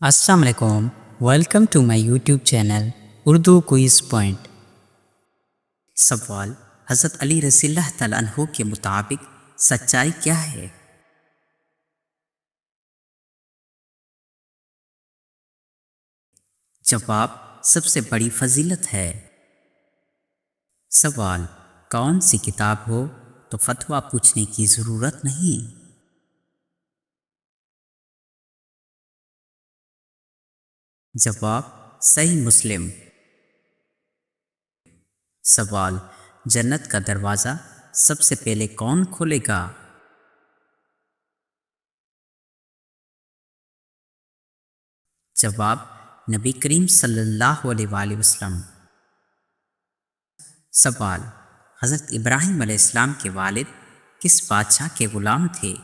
السلام علیکم، welcome to my YouTube channel Urdu quiz point. سوال: حضرت علی رضی اللہ تعالیٰ عنہ کے مطابق سچائی کیا ہے؟ جواب: سب سے بڑی فضیلت ہے۔ سوال: کون سی کتاب ہو تو فتویٰ پوچھنے کی ضرورت نہیں؟ جواب: صحیح مسلم۔ سوال: جنت کا دروازہ سب سے پہلے کون کھولے گا؟ جواب: نبی کریم صلی اللہ علیہ وآلہ وسلم۔ سوال: حضرت ابراہیم علیہ السلام کے والد کس بادشاہ کے غلام تھے؟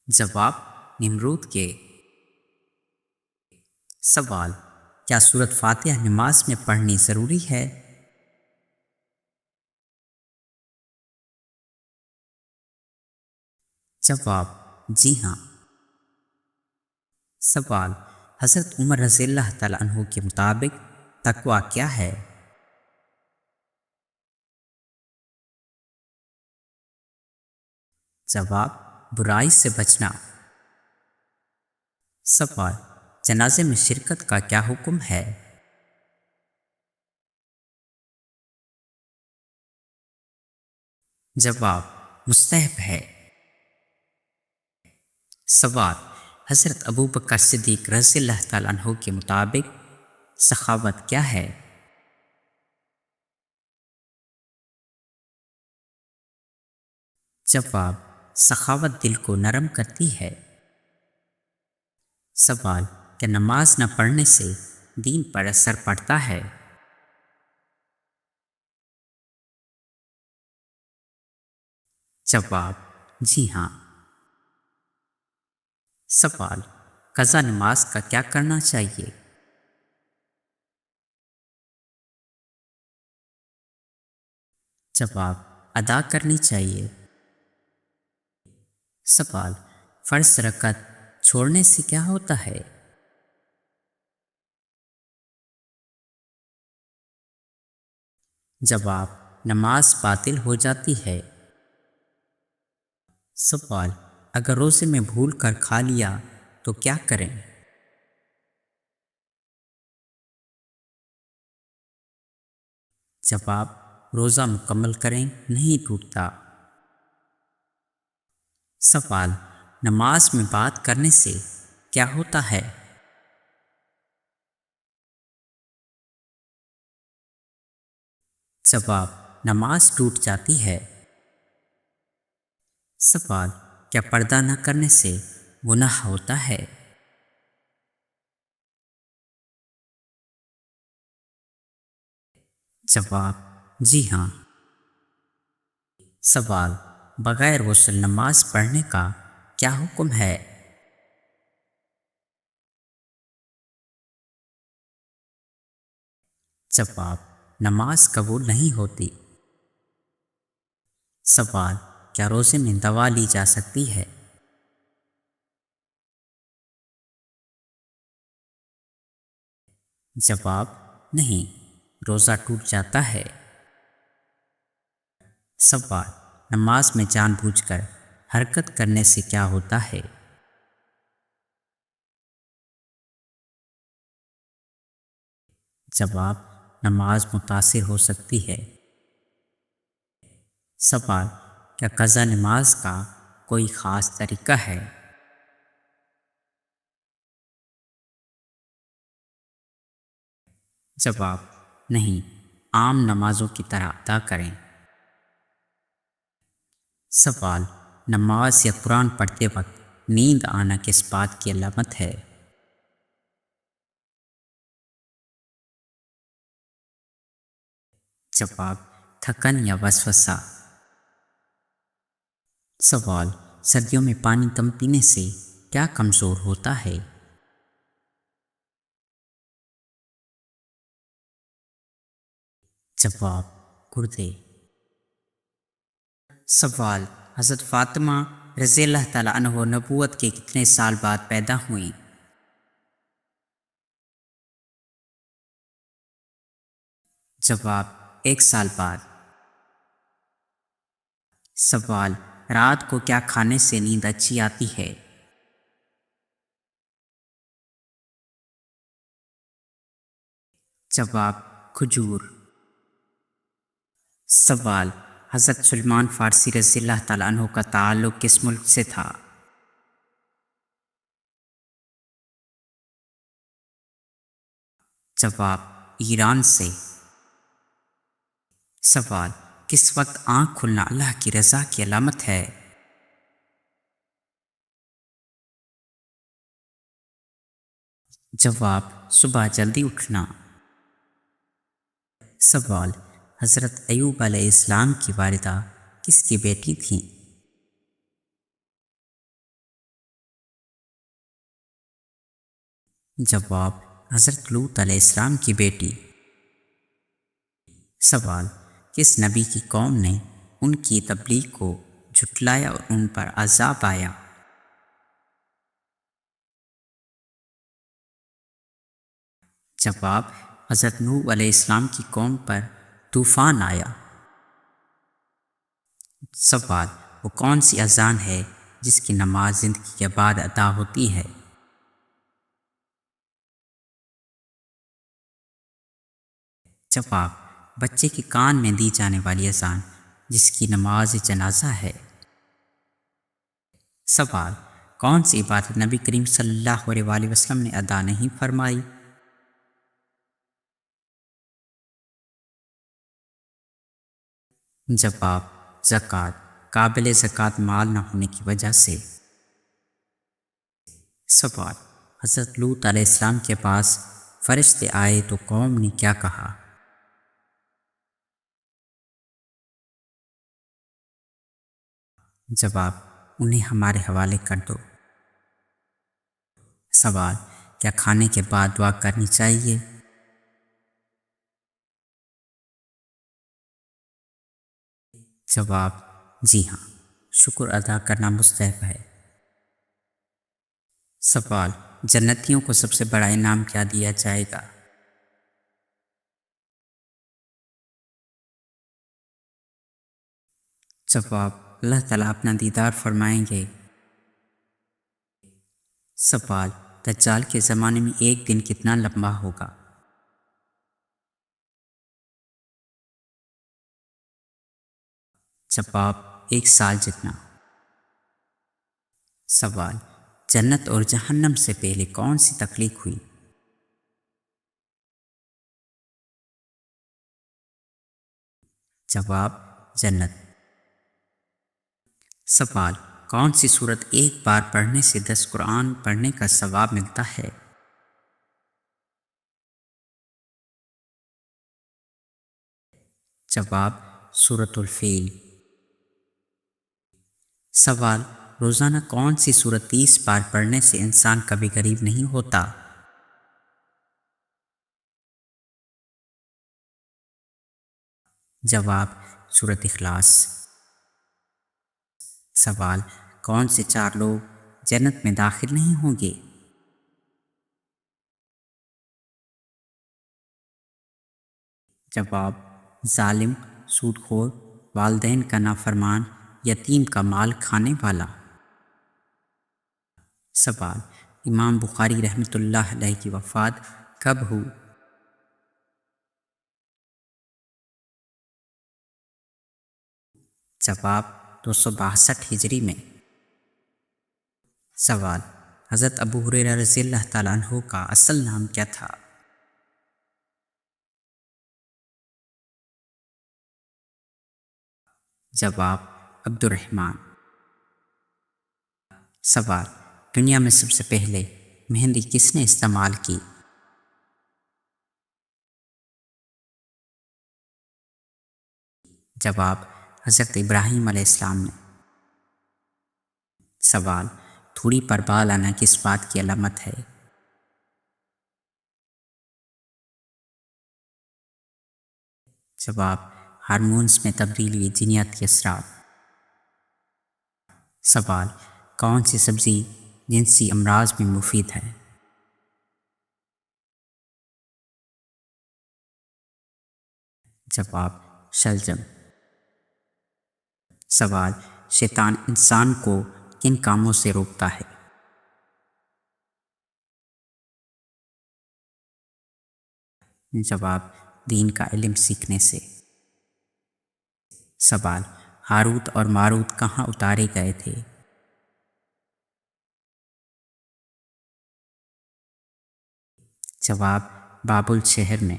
جواب: نمرود کے۔ سوال: کیا سورۃ فاتحہ نماز میں پڑھنی ضروری ہے؟ جواب: جی ہاں۔ سوال: حضرت عمر رضی اللہ تعالیٰ عنہ کے مطابق تقویٰ کیا ہے؟ جواب: برائی سے بچنا۔ سوال: جنازے میں شرکت کا کیا حکم ہے؟ جواب: مستحب ہے۔ سوال: حضرت ابوبکر صدیق رضی اللہ تعالیٰ عنہ کے مطابق سخاوت کیا ہے؟ جواب: سخاوت دل کو نرم کرتی ہے۔ سوال: کیا نماز نہ پڑھنے سے دین پر اثر پڑتا ہے؟ جواب: جی ہاں۔ سوال: قضا نماز کا کیا کرنا چاہیے؟ جواب: ادا کرنی چاہیے۔ سوال: فرض رکعت چھوڑنے سے کیا ہوتا ہے؟ جواب: نماز باطل ہو جاتی ہے۔ سوال: اگر روزے میں بھول کر کھا لیا تو کیا کریں؟ جواب: روزہ مکمل کریں، نہیں ٹوٹتا۔ سوال: نماز میں بات کرنے سے کیا ہوتا ہے؟ جواب: نماز ٹوٹ جاتی ہے۔ سوال: کیا پردہ نہ کرنے سے گناہ ہوتا ہے؟ جواب: جی ہاں۔ سوال: بغیر غسل نماز پڑھنے کا کیا حکم ہے؟ جواب: نماز قبول نہیں ہوتی۔ سوال: کیا روزے میں دوا لی جا سکتی ہے؟ جواب: نہیں، روزہ ٹوٹ جاتا ہے۔ سوال: نماز میں جان بوجھ کر حرکت کرنے سے کیا ہوتا ہے؟ جواب: نماز متاثر ہو سکتی ہے۔ سوال: کیا قضا نماز کا کوئی خاص طریقہ ہے؟ جواب: نہیں، عام نمازوں کی طرح ادا کریں۔ سوال: نماز یا قرآن پڑھتے وقت نیند آنا کس بات کی علامت ہے؟ جواب: تھکن یا وسوسہ۔ سوال: سردیوں میں پانی کم پینے سے کیا کمزور ہوتا ہے؟ جواب: گردے۔ سوال: حضرت فاطمہ رضی اللہ تعالیٰ عنہ نبوت کے کتنے سال بعد پیدا ہوئیں؟ جواب: 1 سال بعد۔ سوال: رات کو کیا کھانے سے نیند اچھی آتی ہے؟ جواب: کھجور۔ سوال: حضرت سلمان فارسی رضی اللہ تعالیٰ عنہ کا تعلق کس ملک سے تھا؟ جواب: ایران سے۔ سوال: کس وقت آنکھ کھلنا اللہ کی رضا کی علامت ہے؟ جواب: صبح جلدی اٹھنا۔ سوال: حضرت ایوب علیہ السلام کی والدہ کس کی بیٹی تھیں؟ جواب: حضرت لوط علیہ السلام کی بیٹی۔ سوال: کس نبی کی قوم نے ان کی تبلیغ کو جھٹلایا اور ان پر عذاب آیا؟ جواب: حضرت نوح علیہ السلام کی قوم پر طوفان آیا۔ سوال: وہ کون سی اذان ہے جس کی نماز زندگی کے بعد ادا ہوتی ہے؟ جواب: بچے کے کان میں دی جانے والی اذان جس کی نماز جنازہ ہے۔ سوال: کون سی عبادت نبی کریم صلی اللہ علیہ وآلہ وسلم نے ادا نہیں فرمائی؟ جواب: زکوٰۃ، قابل زکوٰۃ مال نہ ہونے کی وجہ سے۔ سوال: حضرت لوط علیہ السلام کے پاس فرشتے آئے تو قوم نے کیا کہا؟ جواب: انہیں ہمارے حوالے کر دو۔ سوال: کیا کھانے کے بعد دعا کرنی چاہیے؟ جواب: جی ہاں، شکر ادا کرنا مستحب ہے۔ سوال: جنتیوں کو سب سے بڑا انعام کیا دیا جائے گا؟ جواب: اللہ تعالیٰ اپنا دیدار فرمائیں گے۔ سوال: دجال کے زمانے میں ایک دن کتنا لمبا ہوگا؟ جواب: 1 سال جتنا۔ سوال: جنت اور جہنم سے پہلے کون سی تخلیق ہوئی؟ جواب: جنت۔ سوال: کون سی صورت ایک بار پڑھنے سے 10 قرآن پڑھنے کا ثواب ملتا ہے؟ جواب: سورۃ الفیل۔ سوال: روزانہ کون سی سورت 30 بار پڑھنے سے انسان کبھی غریب نہیں ہوتا؟ جواب: سورۃ اخلاص۔ سوال: کون سے 4 لوگ جنت میں داخل نہیں ہوں گے؟ جواب: ظالم، سود خور، والدین کا نافرمان، یتیم کا مال کھانے والا۔ سوال: امام بخاری رحمۃ اللہ علیہ کی وفات کب ہوئی؟ جواب: 262 ہجری میں۔ سوال: حضرت ابو ہریرہ رضی اللہ تعالیٰ عنہ کا اصل نام کیا تھا؟ جواب: عبد الرحمن۔ سوال: دنیا میں سب سے پہلے مہندی کس نے استعمال کی؟ جواب: حضرت ابراہیم علیہ السلام نے۔ سوال: تھوڑی پر بال آنا کس بات کی علامت ہے؟ جواب: ہارمونز میں تبدیلی، جینیات کے اثرات۔ سوال: کون سی سبزی جنسی امراض میں مفید ہے؟ جواب: شلجم۔ سوال: شیطان انسان کو کن کاموں سے روکتا ہے؟ جواب: دین کا علم سیکھنے سے۔ سوال: ہاروت اور ماروت کہاں اتارے گئے تھے؟ جواب: بابل شہر میں۔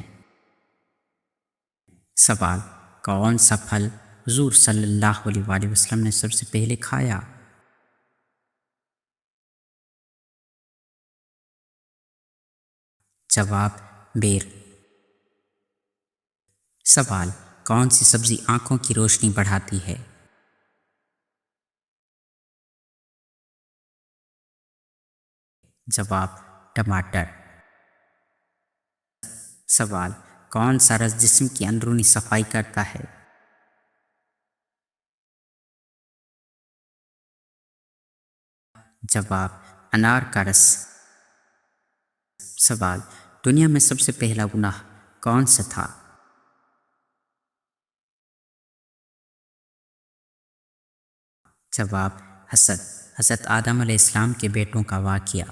سوال: کون سا پھل حضور صلی اللہ علیہ وآلہ وسلم نے سب سے پہلے کھایا؟ جواب: بیر۔ سوال: کون سی سبزی آنکھوں کی روشنی بڑھاتی ہے؟ جواب: ٹماٹر۔ سوال: کون سا رس جسم کی اندرونی صفائی کرتا ہے؟ جواب: انار کا رس۔ سوال: دنیا میں سب سے پہلا گناہ کون سا تھا؟ جواب: حسد۔ حضرت آدم علیہ السلام کے بیٹوں کا واقعہ۔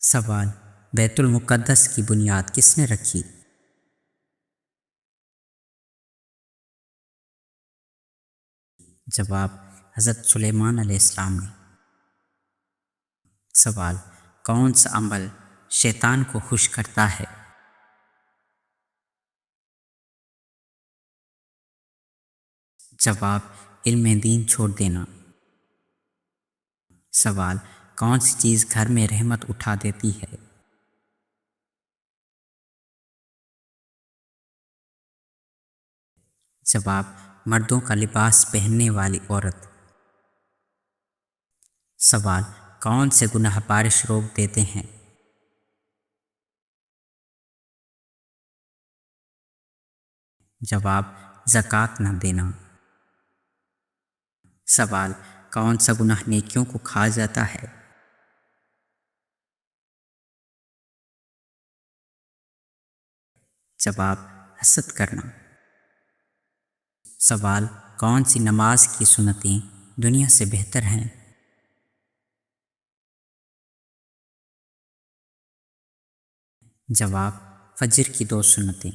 سوال: بیت المقدس کی بنیاد کس نے رکھی؟ جواب: حضرت سلیمان علیہ السلام نے۔ سوال: کون سا عمل شیطان کو خوش کرتا ہے؟ جواب: علم دین چھوڑ دینا۔ سوال: کون سی چیز گھر میں رحمت اٹھا دیتی ہے؟ جواب: مردوں کا لباس پہننے والی عورت۔ سوال: کون سے گناہ بارش روک دیتے ہیں؟ جواب: زکوٰۃ نہ دینا۔ سوال: کون سا گناہ نیکیوں کو کھا جاتا ہے؟ جواب: حسد کرنا۔ سوال: کون سی نماز کی سنتیں دنیا سے بہتر ہیں؟ جواب: فجر کی 2 سنتیں۔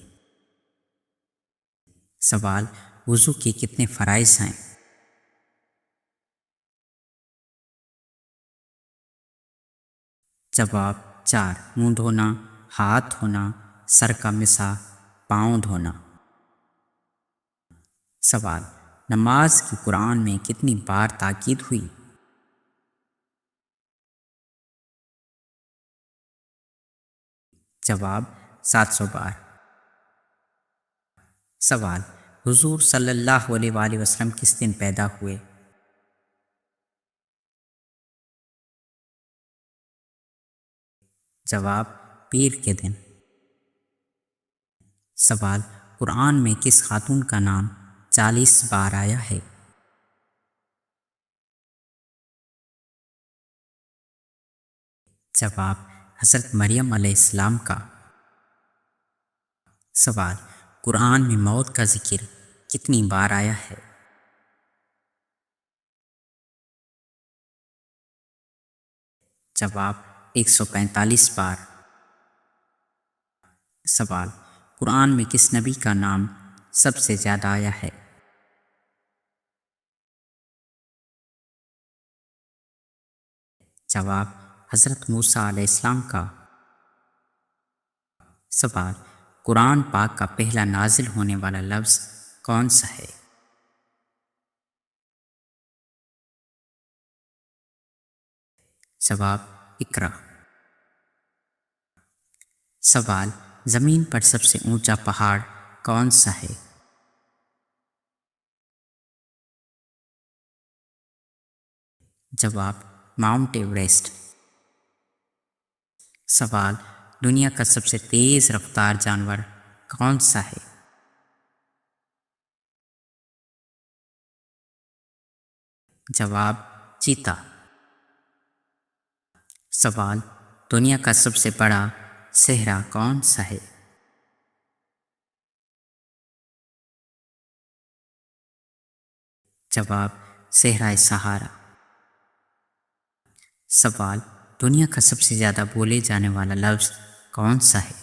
سوال: وضو کے کتنے فرائض ہیں؟ جواب: 4۔ منہ دھونا، ہاتھ دھونا، سر کا مسح، پاؤں دھونا۔ سوال: نماز کی قرآن میں کتنی بار تاکید ہوئی؟ جواب: 700 بار۔ سوال: حضور صلی اللہ علیہ وآلہ وسلم کس دن پیدا ہوئے؟ جواب: پیر کے دن۔ سوال: قرآن میں کس خاتون کا نام 40 بار آیا ہے؟ جواب: حضرت مریم علیہ السلام کا۔ سوال: قرآن میں موت کا ذکر کتنی بار آیا ہے؟ جواب: 145 بار۔ سوال: قرآن میں کس نبی کا نام سب سے زیادہ آیا ہے؟ جواب: حضرت موسیٰ علیہ السلام کا۔ سوال: قرآن پاک کا پہلا نازل ہونے والا لفظ کون سا ہے؟ جواب: اقرأ۔ سوال: زمین پر سب سے اونچا پہاڑ کون سا ہے؟ جواب: ماؤنٹ ایوریسٹ۔ سوال: دنیا کا سب سے تیز رفتار جانور کون سا ہے؟ جواب: چیتا۔ سوال: دنیا کا سب سے بڑا صحرا کون سا ہے؟ جواب: صحرائے سہارا۔ سوال: دنیا کا سب سے زیادہ بولے جانے والا لفظ کون سا ہے؟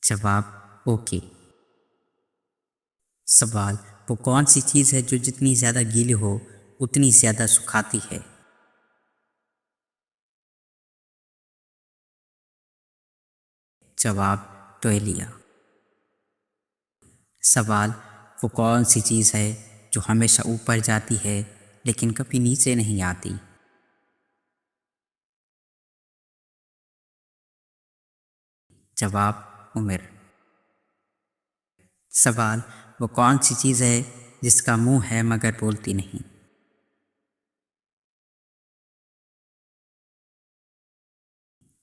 جواب: اوکے۔ سوال: وہ کون سی چیز ہے جو جتنی زیادہ گیلی ہو اتنی زیادہ سکھاتی ہے؟ جواب: تولیہ۔ سوال: وہ کون سی چیز ہے جو ہمیشہ اوپر جاتی ہے لیکن کبھی نیچے نہیں آتی؟ جواب: عمر۔ سوال: وہ کون سی چیز ہے جس کا منہ ہے مگر بولتی نہیں؟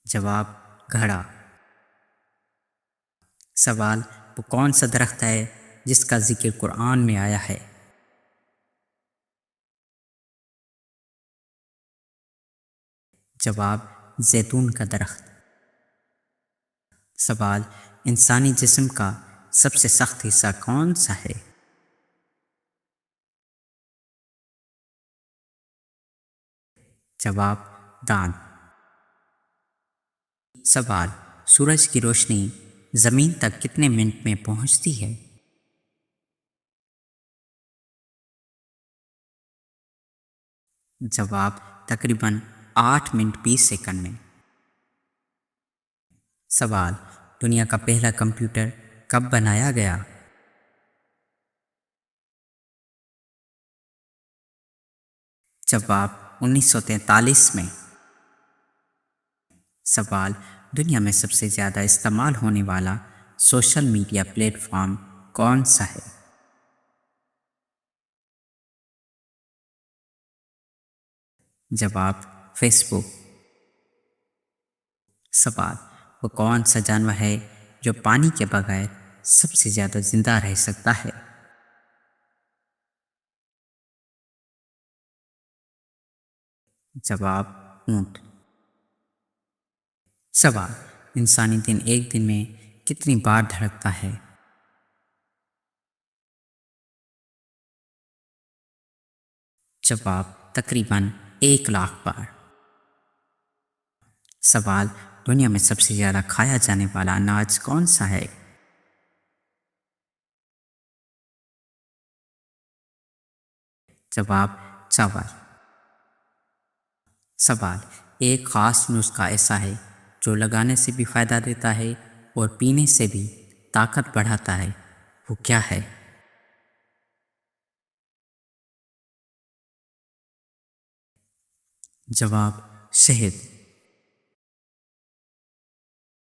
جواب: گھڑا۔ سوال: وہ کون سا درخت ہے جس کا ذکر قرآن میں آیا ہے؟ جواب: زیتون کا درخت۔ سوال: انسانی جسم کا سب سے سخت حصہ کون سا ہے؟ جواب: دانت۔ سوال: سورج کی روشنی زمین تک کتنے منٹ میں پہنچتی ہے؟ جواب: تقریباً 8 منٹ 20 سیکنڈ میں۔ سوال: دنیا کا پہلا کمپیوٹر کب بنایا گیا؟ جواب: 1943 میں۔ سوال: دنیا میں سب سے زیادہ استعمال ہونے والا سوشل میڈیا پلیٹ فارم کون سا ہے؟ جواب: فیس بک۔ سوال: وہ کون سا جانور ہے جو پانی کے بغیر سب سے زیادہ زندہ رہ سکتا ہے؟ جواب: اونٹ۔ سوال: انسانی دن ایک دن میں کتنی بار دھڑکتا ہے؟ جواب: تقریباً 1 لاکھ بار۔ سوال: دنیا میں سب سے زیادہ کھایا جانے والا اناج کون سا ہے؟ جواب: چاول۔ سوال: ایک خاص نسخہ ایسا ہے جو لگانے سے بھی فائدہ دیتا ہے اور پینے سے بھی طاقت بڑھاتا ہے، وہ کیا ہے؟ جواب: شہد۔